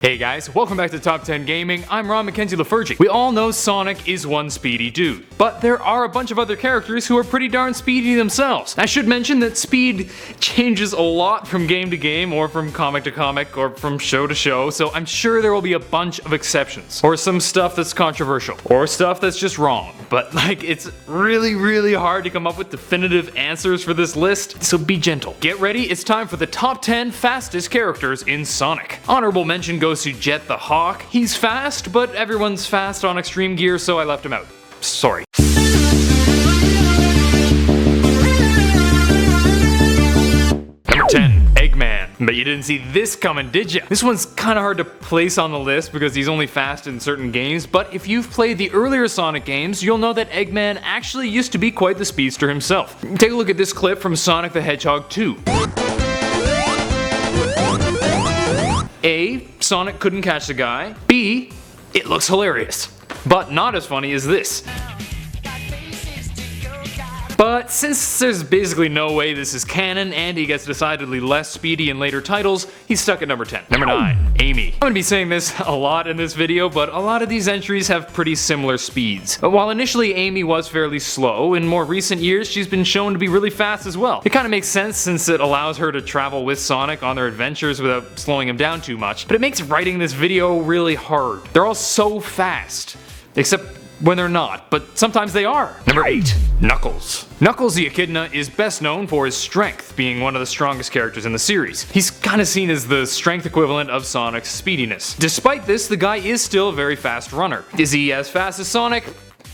Hey guys, welcome back to Top 10 Gaming. I'm Ron Mackenzie Lafergie. We all know Sonic is one speedy dude, but there are a bunch of other characters who are pretty darn speedy themselves. I should mention that speed changes a lot from game to game, or from comic to comic, or from show to show, so I'm sure there will be a bunch of exceptions. Or some stuff that's controversial, or stuff that's just wrong. But it's really hard to come up with definitive answers for this list, so be gentle. Get ready, it's time for the top 10 fastest characters in Sonic. Honorable mention goes to Jet the Hawk. He's fast, but everyone's fast on extreme gear, so I left him out. Sorry. Number 10, Eggman. But you didn't see this coming, did you? This one's kinda hard to place on the list because he's only fast in certain games, but if you've played the earlier Sonic games, you'll know that Eggman actually used to be quite the speedster himself. Take a look at this clip from Sonic the Hedgehog 2. A. Sonic couldn't catch the guy. B. It looks hilarious. But not as funny as this. But since there's basically no way this is canon and he gets decidedly less speedy in later titles, he's stuck at number 10. Number 9, Amy. I'm gonna be saying this a lot in this video, but a lot of these entries have pretty similar speeds. While initially Amy was fairly slow, in more recent years she's been shown to be really fast as well. It kinda makes sense since it allows her to travel with Sonic on their adventures without slowing him down too much, but it makes writing this video really hard. They're all so fast. Except when they're not, but sometimes they are. Number 8, Knuckles. Knuckles the Echidna is best known for his strength, being one of the strongest characters in the series. He's kinda seen as the strength equivalent of Sonic's speediness. Despite this, the guy is still a very fast runner. Is he as fast as Sonic?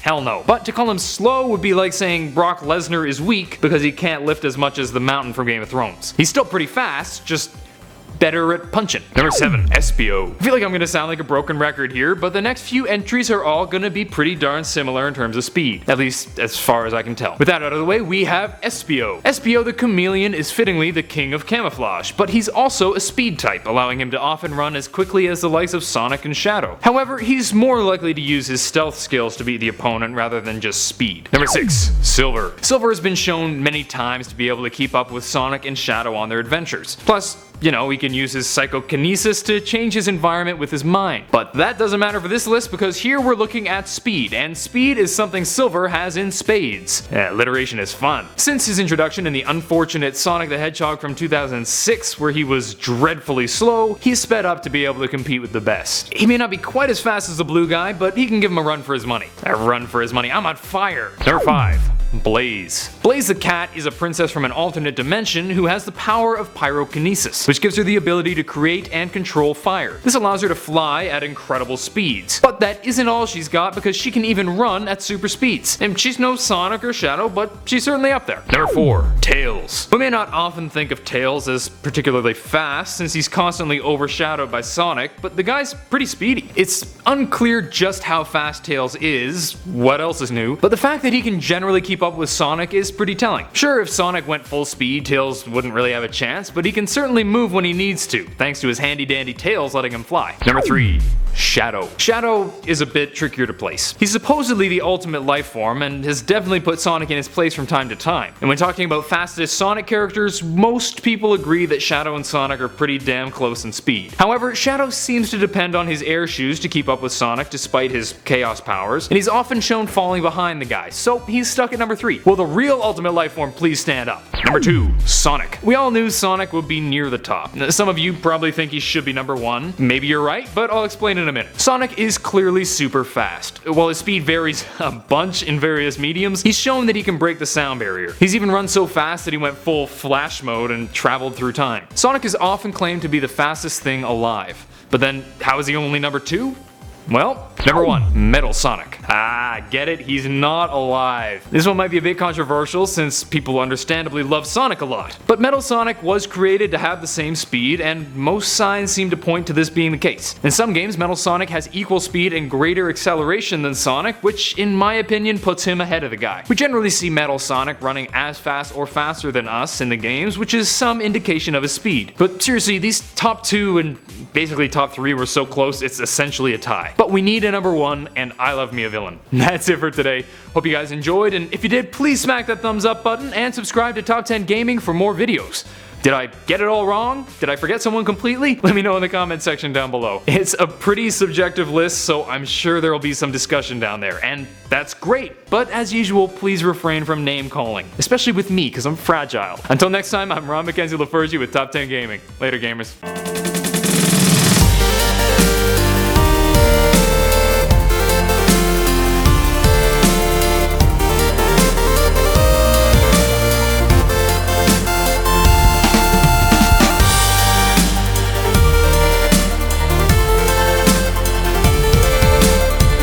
Hell no. But to call him slow would be like saying Brock Lesnar is weak because he can't lift as much as the Mountain from Game of Thrones. He's still pretty fast, just better at punching. Number 7, Espio. I feel like I'm gonna sound like a broken record here, but the next few entries are all gonna be pretty darn similar in terms of speed. At least as far as I can tell. With that out of the way, we have Espio. Espio the Chameleon is fittingly the king of camouflage, but he's also a speed type, allowing him to often run as quickly as the likes of Sonic and Shadow. However, he's more likely to use his stealth skills to beat the opponent rather than just speed. Number 6, Silver. Silver has been shown many times to be able to keep up with Sonic and Shadow on their adventures. Plus, you know, he can use his psychokinesis to change his environment with his mind. But that doesn't matter for this list because here we're looking at speed, and speed is something Silver has in spades. Alliteration is fun. Since his introduction in the unfortunate Sonic the Hedgehog from 2006, where he was dreadfully slow, he's sped up to be able to compete with the best. He may not be quite as fast as the blue guy, but he can give him a run for his money. A run for his money, I'm on fire! Number 5. Blaze. Blaze the cat is a princess from an alternate dimension who has the power of pyrokinesis, which gives her the ability to create and control fire. This allows her to fly at incredible speeds. But that isn't all she's got because she can even run at super speeds. And she's no Sonic or Shadow, but she's certainly up there. Number 4, Tails. We may not often think of Tails as particularly fast since he's constantly overshadowed by Sonic, but the guy's pretty speedy. It's unclear just how fast Tails is, what else is new, but the fact that he can generally keep up with Sonic is pretty telling. Sure, if Sonic went full speed, Tails wouldn't really have a chance, but he can certainly move when he needs to, thanks to his handy dandy tails letting him fly. Number 3, Shadow. Shadow is a bit trickier to place. He's supposedly the ultimate life form and has definitely put Sonic in his place from time to time. And when talking about fastest Sonic characters, most people agree that Shadow and Sonic are pretty damn close in speed. However, Shadow seems to depend on his air shoes to keep up with Sonic despite his chaos powers, and he's often shown falling behind the guy, so he's stuck at number 3. Will the real ultimate life form please stand up? Number 2, Sonic. We all knew Sonic would be near the top. Some of you probably think he should be number 1. Maybe you're right, but I'll explain in a minute. Sonic is clearly super fast. While his speed varies a bunch in various mediums, he's shown that he can break the sound barrier. He's even run so fast that he went full Flash mode and traveled through time. Sonic is often claimed to be the fastest thing alive. But then, how is he only number 2? Well, number 1, Metal Sonic. Get it? He's not alive. This one might be a bit controversial since people understandably love Sonic a lot. But Metal Sonic was created to have the same speed, and most signs seem to point to this being the case. In some games, Metal Sonic has equal speed and greater acceleration than Sonic, which in my opinion puts him ahead of the guy. We generally see Metal Sonic running as fast or faster than us in the games, which is some indication of his speed. But seriously, these top 2 and basically top 3 were so close it's essentially a tie. But we need a number 1, and I love me a villain. That's it for today. Hope you guys enjoyed, and if you did, please smack that thumbs up button and subscribe to Top 10 Gaming for more videos. Did I get it all wrong? Did I forget someone completely? Let me know in the comment section down below. It's a pretty subjective list, so I'm sure there will be some discussion down there, and that's great. But as usual, please refrain from name calling, especially with me, because I'm fragile. Until next time, I'm Ron Mackenzie LaFergie with Top 10 Gaming. Later, gamers.